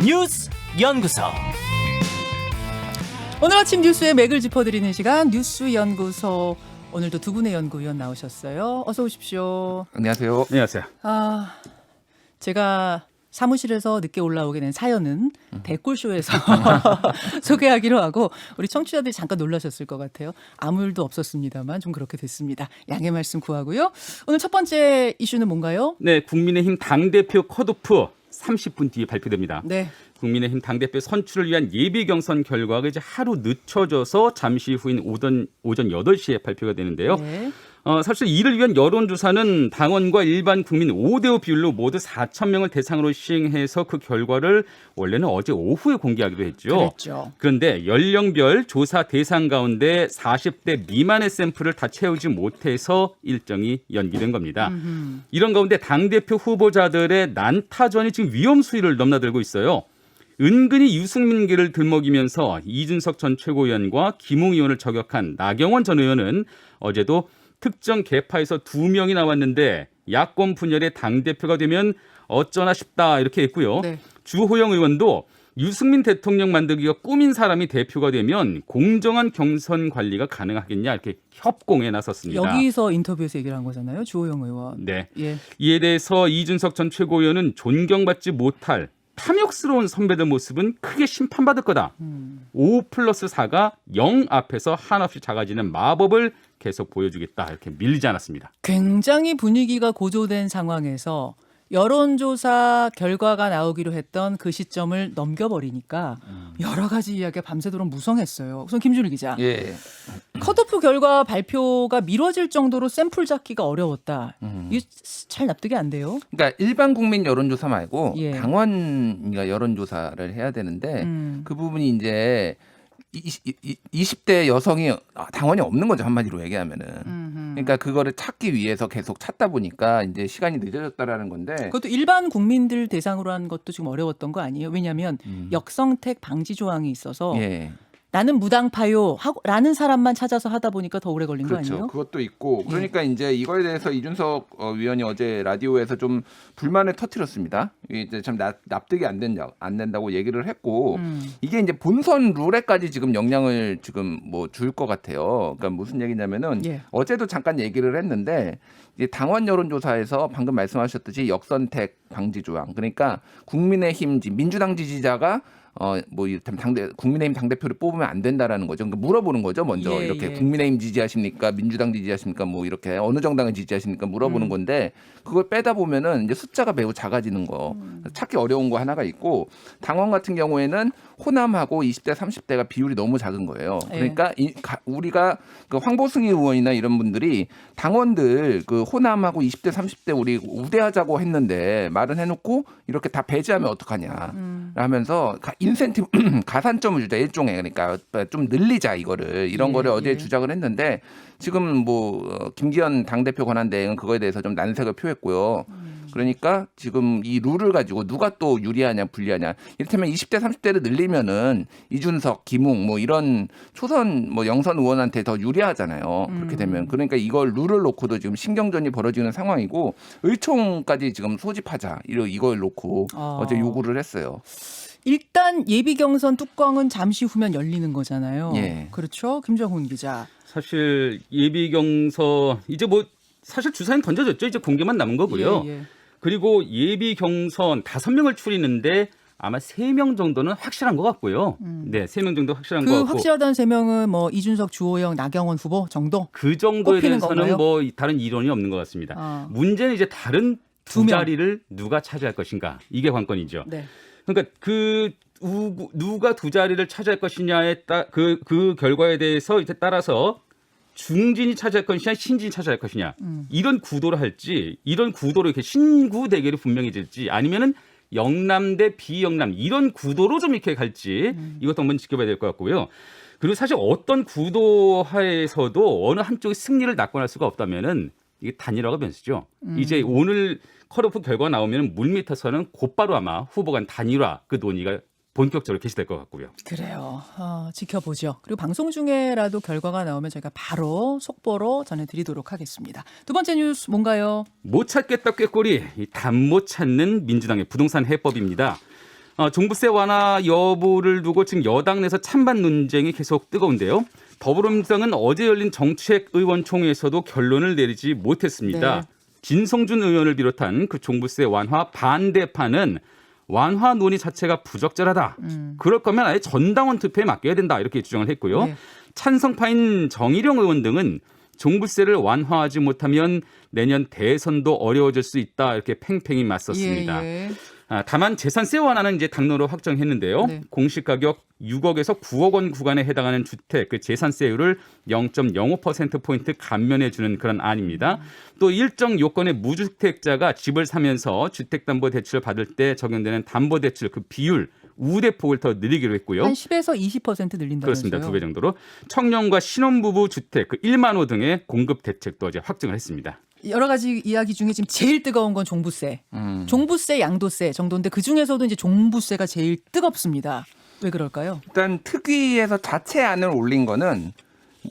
뉴스 연구소. 오늘 아침 뉴스의 맥을 짚어드리는 시간 뉴스 연구소. 오늘도 두 분의 연구위원 나오셨어요. 어서 오십시오. 안녕하세요. 안녕하세요. 제가 사무실에서 늦게 올라오게 된 사연은 댓글쇼에서 소개하기로 하고 우리 청취자들이 잠깐 놀라셨을 것 같아요. 아무 일도 없었습니다만 좀 그렇게 됐습니다. 양해 말씀 구하고요. 오늘 첫 번째 이슈는 뭔가요? 네, 국민의힘 당대표 컷오프 30분 뒤에 발표됩니다. 네. 국민의힘 당대표 선출을 위한 예비 경선 결과가 이제 하루 늦춰져서 잠시 후인 오전 8시에 발표가 되는데요. 네. 사실 이를 위한 여론조사는 당원과 일반 국민 5대5 비율로 모두 4천 명을 대상으로 시행해서 그 결과를 원래는 어제 오후에 공개하기로 했죠. 그랬죠. 그런데 연령별 조사 대상 가운데 40대 미만의 샘플을 다 채우지 못해서 일정이 연기된 겁니다. 이런 가운데 당대표 후보자들의 난타전이 지금 위험 수위를 넘나들고 있어요. 은근히 유승민계를 들먹이면서 이준석 전 최고위원과 김웅 의원을 저격한 나경원 전 의원은 어제도 특정 계파에서 2명이 나왔는데 야권 분열의 당대표가 되면 어쩌나 싶다 이렇게 했고요. 네. 주호영 의원도 유승민 대통령 만들기가 꿈인 사람이 대표가 되면 공정한 경선 관리가 가능하겠냐 이렇게 협공에 나섰습니다. 여기서 인터뷰에서 얘기를 한 거잖아요. 주호영 의원. 네. 예. 이에 대해서 이준석 전 최고위원은 존경받지 못할 탐욕스러운 선배들 모습은 크게 심판받을 거다. 5+4가 0 앞에서 한없이 작아지는 마법을 계속 보여주겠다. 이렇게 밀리지 않았습니다. 굉장히 분위기가 고조된 상황에서 여론조사 결과가 나오기로 했던 그 시점을 넘겨버리니까 여러 가지 이야기가 밤새도록 무성했어요. 우선 김준일 기자. 예. 컷오프 결과 발표가 미뤄질 정도로 샘플 잡기가 어려웠다. 이게 잘 납득이 안 돼요. 그러니까 일반 국민 여론조사 말고 예. 당원이 여론조사를 해야 되는데 음. 그 부분이 이제 20대 여성이 당원이 없는 거죠, 한마디로 얘기하면은. 그러니까 그거를 찾기 위해서 계속 찾다 보니까 이제 시간이 늦어졌다라는 건데. 그것도 일반 국민들 대상으로 한 것도 지금 어려웠던 거 아니에요? 왜냐하면 역성택 방지 조항이 있어서 예. 나는 무당파요 라는 사람만 찾아서 하다 보니까 더 오래 걸린 거 그렇죠. 아니에요? 그것도 있고. 그러니까 이제 이거에 대해서 이준석 위원이 어제 라디오에서 좀 불만을 터뜨렸습니다. 이제 참 납득이 안 된다고 얘기를 했고 이게 이제 본선 룰에까지 지금 영향을 지금 뭐 줄 것 같아요. 그러니까 무슨 얘기냐면은 예. 어제도 잠깐 얘기를 했는데 이제 당원 여론조사에서 방금 말씀하셨듯이 역선택 방지 조항. 그러니까 국민의힘 민주당 지지자가 뭐 국민의힘 당대표를 뽑으면 안 된다라는 거죠. 그러니까 물어보는 거죠. 먼저 예, 이렇게 예. 국민의힘 지지하십니까? 민주당 지지하십니까? 뭐 이렇게 어느 정당을 지지하십니까? 물어보는 건데 그걸 빼다 보면은 이제 숫자가 매우 작아지는 거. 찾기 어려운 거 하나가 있고 당원 같은 경우에는 호남하고 20대 30대가 비율이 너무 작은 거예요. 그러니까 우리가 그 황보승 의원이나 이런 분들이 당원들 그 호남하고 20대 30대 우리 우대하자고 했는데 말은 해놓고 이렇게 다 배제하면 어떡하냐 하면서 인센티브 가산점을 주자 일종의 그러니까 좀 늘리자 이거를 이런 예, 거를 어제 예. 주장을 했는데 지금 뭐 김기현 당대표 권한대행은 그거에 대해서 좀 난색을 표했고요. 그러니까 지금 이 룰을 가지고 누가 또 유리하냐 불리하냐 이를테면 20대 30대를 늘리면은 이준석, 김웅 뭐 이런 초선 뭐 영선 의원한테 더 유리하잖아요. 그렇게 되면 그러니까 이걸 룰을 놓고도 지금 신경전이 벌어지는 상황이고 의총까지 지금 소집하자 이걸 놓고 어제 요구를 했어요. 일단 예비 경선 뚜껑은 잠시 후면 열리는 거잖아요. 예. 그렇죠, 김정훈 기자. 사실 예비 경선 이제 뭐 사실 주사는 던져졌죠. 이제 공개만 남은 거고요. 예, 예. 그리고 예비 경선 5명을 추리는데 아마 3명 정도는 확실한 것 같고요. 네, 3명 정도 확실한 것 그 같고. 확실하다는 3명은 뭐 이준석, 주호영, 나경원 후보 정도? 그 정도에 꼽히는 대해서는 건가요? 뭐 다른 이론이 없는 것 같습니다. 아. 문제는 이제 다른 두 명. 자리를 누가 차지할 것인가. 이게 관건이죠. 네. 그러니까 누가 두 자리를 차지할 것이냐에 그 결과에 대해서 이제 따라서 중진이 차지할 것이냐 신진이 차지할 것이냐 이런 구도로 할지 이런 구도로 이렇게 신구 대결이 분명해질지 아니면은 영남 대 비영남 이런 구도로 좀 이렇게 갈지 이것도 한번 지켜봐야 될 것 같고요. 그리고 사실 어떤 구도 하에서도 어느 한쪽이 승리를 낙관할 수가 없다면은 이게 단일화가 변수죠. 이제 오늘 컷오프 결과가 나오면 물밑에서는 곧바로 아마 후보 간 단일화 그 논의가 본격적으로 개시될 것 같고요. 그래요. 지켜보죠. 그리고 방송 중에라도 결과가 나오면 저희가 바로 속보로 전해드리도록 하겠습니다. 두 번째 뉴스 뭔가요? 못 찾겠다 꾀꼬리, 답 못 찾는 민주당의 부동산 해법입니다. 종부세 완화 여부를 두고 지금 여당 내에서 찬반 논쟁이 계속 뜨거운데요. 더불어민주당은 어제 열린 정책의원총회에서도 결론을 내리지 못했습니다. 네. 진성준 의원을 비롯한 그 종부세 완화 반대파는 완화 논의 자체가 부적절하다. 그럴 거면 아예 전당원 투표에 맡겨야 된다. 이렇게 주장을 했고요. 네. 찬성파인 정일영 의원 등은 종부세를 완화하지 못하면 내년 대선도 어려워질 수 있다. 이렇게 팽팽히 맞섰습니다. 예, 예. 다만 재산세 완화는 이제 당론으로 확정했는데요. 네. 공시 가격 6억에서 9억 원 구간에 해당하는 주택 그 재산세율을 0.05%포인트 감면해 주는 그런 안입니다. 또 일정 요건의 무주택자가 집을 사면서 주택담보대출을 받을 때 적용되는 담보대출 그 비율 우대폭을 더 늘리기로 했고요. 한 10에서 20% 늘린다면서요. 그렇습니다. 2배 정도로 청년과 신혼부부 주택 그 1만 호 등의 공급 대책도 이제 확정을 했습니다. 여러 가지 이야기 중에 지금 제일 뜨거운 건 종부세. 종부세, 양도세 정도인데 그중에서도 이제 종부세가 제일 뜨겁습니다. 왜 그럴까요? 일단 특위에서 자체안을 올린 거는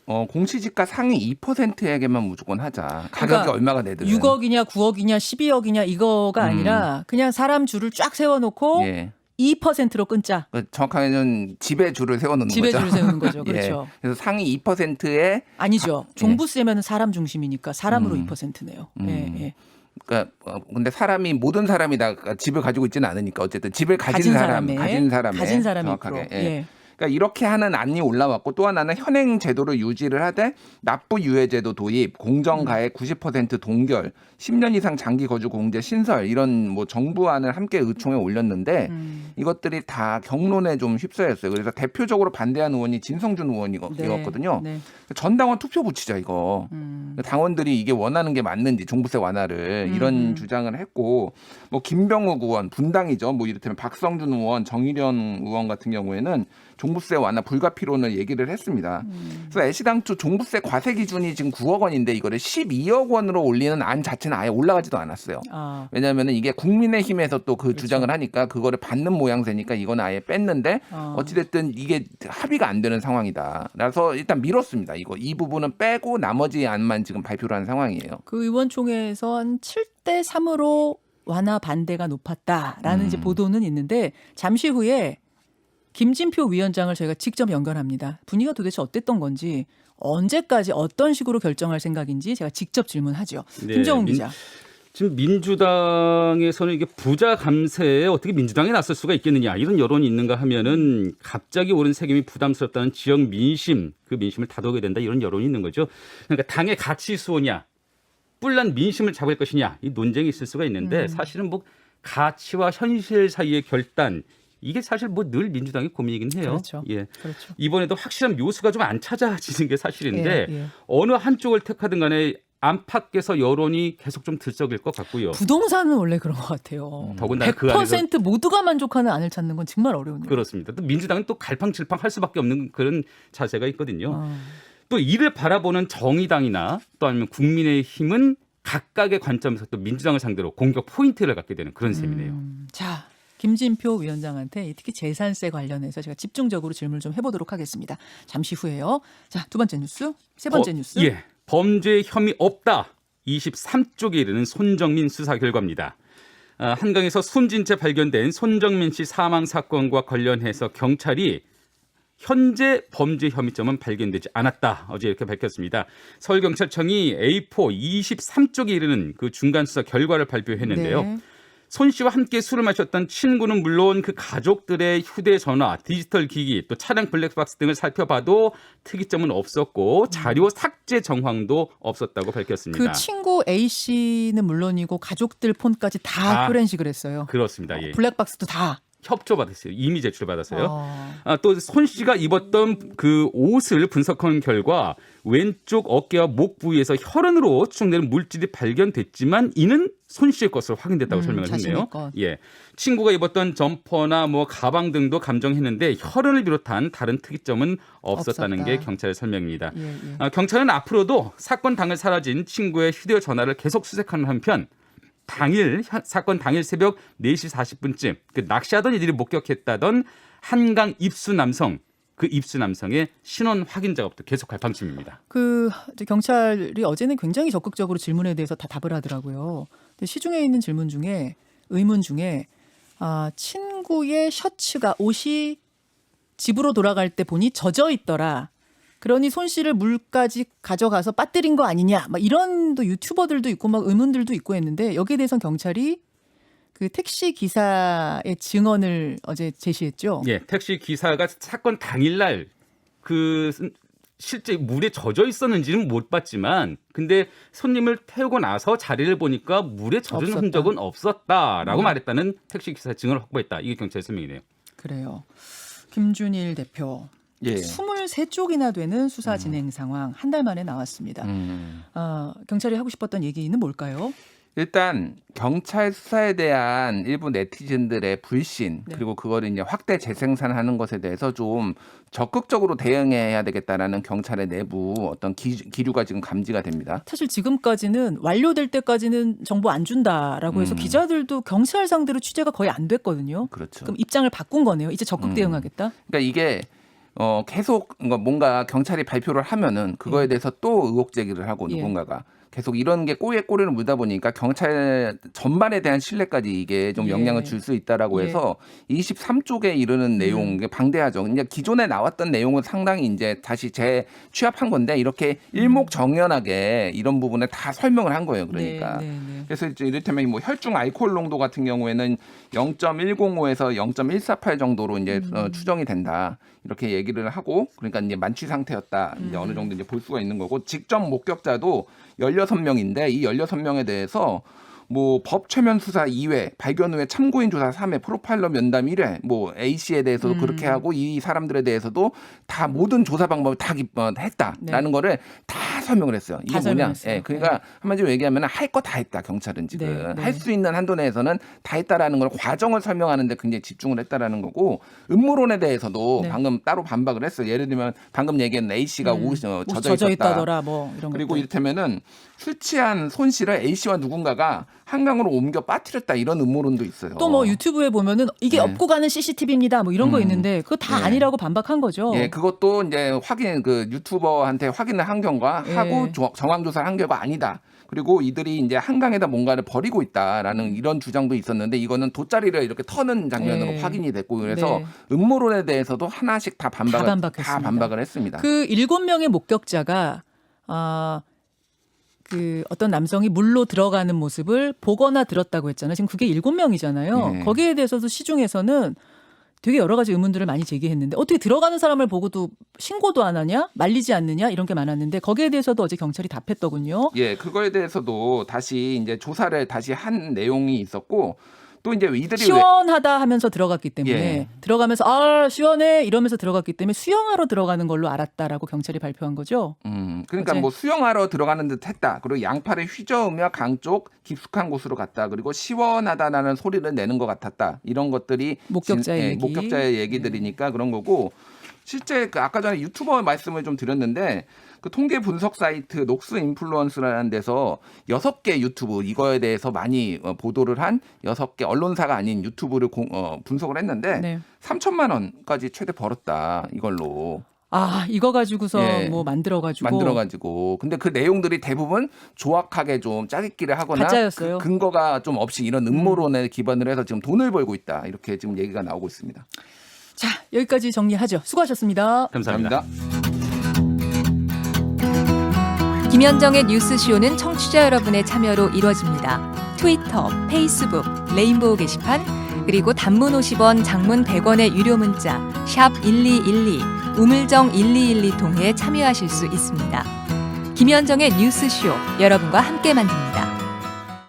공시지가 상위 2%에게만 무조건 하자. 가격이 그러니까 얼마가 되든. 6억이냐 9억이냐 12억이냐 이거가 아니라 그냥 사람 줄을 쫙 세워놓고 예. 2%로 끊자. 정확하게는 집에 줄을 세워놓는 집에 거죠. 줄을 세우는 거죠. 그렇죠. 예. 그래서 상위 2%에 아니죠. 종부세면 사람 중심이니까 사람으로 2%네요. 예, 예. 그러니까 근데 사람이 모든 사람이 다 집을 가지고 있지는 않으니까 어쨌든 집을 가진 사람의 가진 사람이 정확하게. 있고. 예. 예. 그러니까 이렇게 하는 안이 올라왔고 또 하나는 현행 제도를 유지를 하되 납부 유예제도 도입, 공정가액 90% 동결, 10년 이상 장기 거주 공제 신설 이런 뭐 정부안을 함께 의총에 올렸는데 이것들이 다 경론에 좀 휩싸였어요. 그래서 대표적으로 반대한 의원이 진성준 의원이었거든요. 네. 전당원 투표 붙이자 이거. 당원들이 이게 원하는 게 맞는지 종부세 완화를 이런 주장을 했고 뭐 김병욱 의원 분당이죠. 뭐 이를테면 박성준 의원, 정일현 의원 같은 경우에는 종부세 완화 불가피론을 얘기를 했습니다. 그래서 애시당초 종부세 과세 기준이 지금 9억 원인데 이거를 12억 원으로 올리는 안 자체는 아예 올라가지도 않았어요. 아, 왜냐하면 이게 국민의힘에서 또 그 주장을 하니까 그거를 받는 모양새니까 이거는 아예 뺐는데 어찌됐든 이게 합의가 안 되는 상황이다. 그래서 일단 미뤘습니다. 이 부분은 빼고 나머지 안만 지금 발표를 한 상황이에요. 그 의원총회에서 한 7대 3으로 완화 반대가 높았다라는 이제 보도는 있는데 잠시 후에 김진표 위원장을 저희가 직접 연결합니다. 분위기가 도대체 어땠던 건지 언제까지 어떤 식으로 결정할 생각인지 제가 직접 질문하죠. 네, 김정은 기자. 지금 민주당에서는 이게 부자 감세에 어떻게 민주당이 나설 수가 있겠느냐 이런 여론이 있는가 하면은 갑자기 오른 세금이 부담스럽다는 지역 민심 그 민심을 다독여야 된다 이런 여론이 있는 거죠. 그러니까 당의 가치 수호냐 뿔난 민심을 잡을 것이냐 이 논쟁이 있을 수가 있는데 사실은 뭐 가치와 현실 사이의 결단 이게 사실 뭐 늘 민주당의 고민이긴 해요. 그렇죠. 예. 그렇죠. 이번에도 확실한 묘수가 좀 안 찾아지는 게 사실인데 예, 예. 어느 한쪽을 택하든 간에 안팎에서 여론이 계속 좀 들썩일 것 같고요. 부동산은 원래 그런 것 같아요. 더군다나 100% 그 안에서 모두가 만족하는 안을 찾는 건 정말 어려운 일이에요. 그렇습니다. 또 민주당은 또 갈팡질팡 할 수밖에 없는 그런 자세가 있거든요. 아. 또 이를 바라보는 정의당이나 또 아니면 국민의힘은 각각의 관점에서 또 민주당을 상대로 공격 포인트를 갖게 되는 그런 셈이네요. 자, 김진표 위원장한테 특히 재산세 관련해서 제가 집중적으로 질문을 좀 해보도록 하겠습니다. 잠시 후에요. 자, 두 번째 뉴스, 세 번째 뉴스. 예, 범죄 혐의 없다. 23쪽에 이르는 손정민 수사 결과입니다. 한강에서 숨진 채 발견된 손정민 씨 사망 사건과 관련해서 경찰이 현재 범죄 혐의점은 발견되지 않았다. 어제 이렇게 밝혔습니다. 서울경찰청이 A4 23쪽에 이르는 그 중간 수사 결과를 발표했는데요. 네. 손 씨와 함께 술을 마셨던 친구는 물론 그 가족들의 휴대전화, 디지털 기기, 또 차량 블랙박스 등을 살펴봐도 특이점은 없었고 자료 삭제 정황도 없었다고 밝혔습니다. 그 친구 A 씨는 물론이고 가족들 폰까지 다 포렌식을 했어요. 그렇습니다. 예. 블랙박스도 다. 협조받았어요. 이미 제출받았어요. 아. 또 손 씨가 입었던 그 옷을 분석한 결과 왼쪽 어깨와 목 부위에서 혈흔으로 추정되는 물질이 발견됐지만 이는 손 씨의 것으로 확인됐다고 설명을 했네요. 자신의 것. 예, 친구가 입었던 점퍼나 뭐 가방 등도 감정했는데 혈흔을 비롯한 다른 특이점은 없었다는 없었다. 게 경찰의 설명입니다. 예, 예. 경찰은 앞으로도 사건 당일 사라진 친구의 휴대전화를 계속 수색하는 한편 사건 당일 새벽 4시 40분쯤 그 낚시하던 이들이 목격했다던 한강 입수 남성 그 입수 남성의 신원 확인 작업도 계속 할 방침입니다. 그 이제 경찰이 어제는 굉장히 적극적으로 질문에 대해서 다 답을 하더라고요. 근데 시중에 있는 질문 중에 의문 중에 친구의 셔츠가 옷이 집으로 돌아갈 때 보니 젖어 있더라. 그러니 손 씨를 물까지 가져가서 빠뜨린 거 아니냐. 막 이런 또 유튜버들도 있고 막 의문들도 있고 했는데 여기에 대해서는 경찰이 그 택시 기사의 증언을 어제 제시했죠. 예, 택시 기사가 사건 당일날 그 실제 물에 젖어 있었는지는 못 봤지만 근데 손님을 태우고 나서 자리를 보니까 물에 젖은 없었다. 흔적은 없었다라고 말했다는 택시 기사 증언을 확보했다. 이게 경찰 설명이네요. 그래요. 김준일 대표. 예. 23쪽이나 되는 수사 진행 상황 한 달 만에 나왔습니다. 경찰이 하고 싶었던 얘기는 뭘까요? 일단 경찰 수사에 대한 일부 네티즌들의 불신 네. 그리고 그거를 이제 확대 재생산하는 것에 대해서 좀 적극적으로 대응해야 되겠다라는 경찰의 내부 어떤 기류가 지금 감지가 됩니다. 사실 지금까지는 완료될 때까지는 정보 안 준다라고 해서 기자들도 경찰 상대로 취재가 거의 안 됐거든요. 그렇죠. 그럼 입장을 바꾼 거네요. 이제 적극 대응하겠다. 그러니까 이게 계속 뭔가 경찰이 발표를 하면은 그거에 대해서 또 의혹 제기를 하고 예. 누군가가 계속 이런 게 꼬리에 꼬리를 물다 보니까 경찰 전반에 대한 신뢰까지 이게 좀 예. 영향을 줄 수 있다라고 예. 해서 23쪽에 이르는 내용 이게 방대하죠. 그냥 기존에 나왔던 내용은 상당히 이제 다시 재취합한 건데 이렇게 일목정연하게 이런 부분에 다 설명을 한 거예요. 그러니까. 네, 네, 네. 그래서 이제 이를테면 뭐 혈중 알코올 농도 같은 경우에는 0.105에서 0.148 정도로 이제 추정이 된다. 이렇게 얘기를 하고 그러니까 이제 만취 상태였다. 이제 어느 정도 이제 볼 수가 있는 거고 직접 목격자도 16명인데 이 16명에 대해서 뭐 법 최면 수사 2회, 발견 후에 참고인 조사 3회, 프로파일러 면담 1회, 뭐 A 씨에 대해서도 그렇게 하고 이 사람들에 대해서도 다 모든 조사 방법을 다 했다라는 네. 거를 다 설명을 했어요. 이게 다 뭐냐? 설명했어요. 예, 그러니까 한마디로 얘기하면 할 거 다 했다 경찰은 지금 네, 네. 할 수 있는 한도 내에서는 다 했다라는 걸 과정을 설명하는데 굉장히 집중을 했다라는 거고 음모론에 대해서도 네. 방금 따로 반박을 했어요. 예를 들면 방금 얘기한 A 씨가 옷이 젖어 있었다. 있다더라 뭐 이런 그리고 것들. 이를테면은 술 취한 손 씨를 A 씨와 누군가가 한강으로 옮겨 빠뜨렸다 이런 음모론도 있어요. 또 뭐 유튜브에 보면은 이게 네. 업고 가는 CCTV입니다. 뭐 이런 거 있는데 그거 다 네. 아니라고 반박한 거죠. 예, 그것도 이제 그 유튜버한테 확인을 한 경과 예. 하고 정황 조사를 한 결과 아니다. 그리고 이들이 이제 한강에다 뭔가를 버리고 있다라는 이런 주장도 있었는데 이거는 돗자리를 이렇게 터는 장면으로 네. 확인이 됐고 그래서 네. 음모론에 대해서도 하나씩 다 반박했습니다. 반박을 했습니다. 그 7명의 목격자가 그 어떤 남성이 물로 들어가는 모습을 보거나 들었다고 했잖아요. 지금 그게 7명이잖아요. 네. 거기에 대해서도 시중에서는 되게 여러 가지 의문들을 많이 제기했는데 어떻게 들어가는 사람을 보고도 신고도 안 하냐? 말리지 않느냐? 이런 게 많았는데 거기에 대해서도 어제 경찰이 답했더군요. 예, 그거에 대해서도 다시 이제 조사를 다시 한 내용이 있었고 또 이제 이들이 시원하다 하면서 들어갔기 때문에 예. 들어가면서 아 시원해 이러면서 들어갔기 때문에 수영하러 들어가는 걸로 알았다라고 경찰이 발표한 거죠. 그러니까 어제. 뭐 수영하러 들어가는 듯 했다. 그리고 양팔을 휘저으며 강 쪽 깊숙한 곳으로 갔다. 그리고 시원하다라는 소리를 내는 것 같았다. 이런 것들이 목격자의 얘기. 목격자의 얘기들이니까 그런 거고 실제 그 아까 전에 유튜버 말씀을 좀 드렸는데 그 통계 분석 사이트 녹스 인플루언스라는 데서 6개 유튜브 이거에 대해서 많이 보도를 한 6개 언론사가 아닌 유튜브를 분석을 했는데 네. 3천만 원까지 최대 벌었다. 이걸로. 아 이거 가지고서 예. 뭐 만들어가지고 근데 그 내용들이 대부분 조악하게 좀 짜깁기를 하거나 가짜였어요. 그 근거가 좀 없이 이런 음모론에 기반을 해서 지금 돈을 벌고 있다. 이렇게 지금 얘기가 나오고 있습니다. 자 여기까지 정리하죠. 수고하셨습니다. 감사합니다. 김현정의 뉴스쇼는 청취자 여러분의 참여로 이루어집니다. 트위터, 페이스북, 레인보우 게시판, 그리고 단문 50원, 장문 100원의 유료 문자 샵 1212, 우물정 1212 통해 참여하실 수 있습니다. 김현정의 뉴스쇼, 여러분과 함께 만듭니다.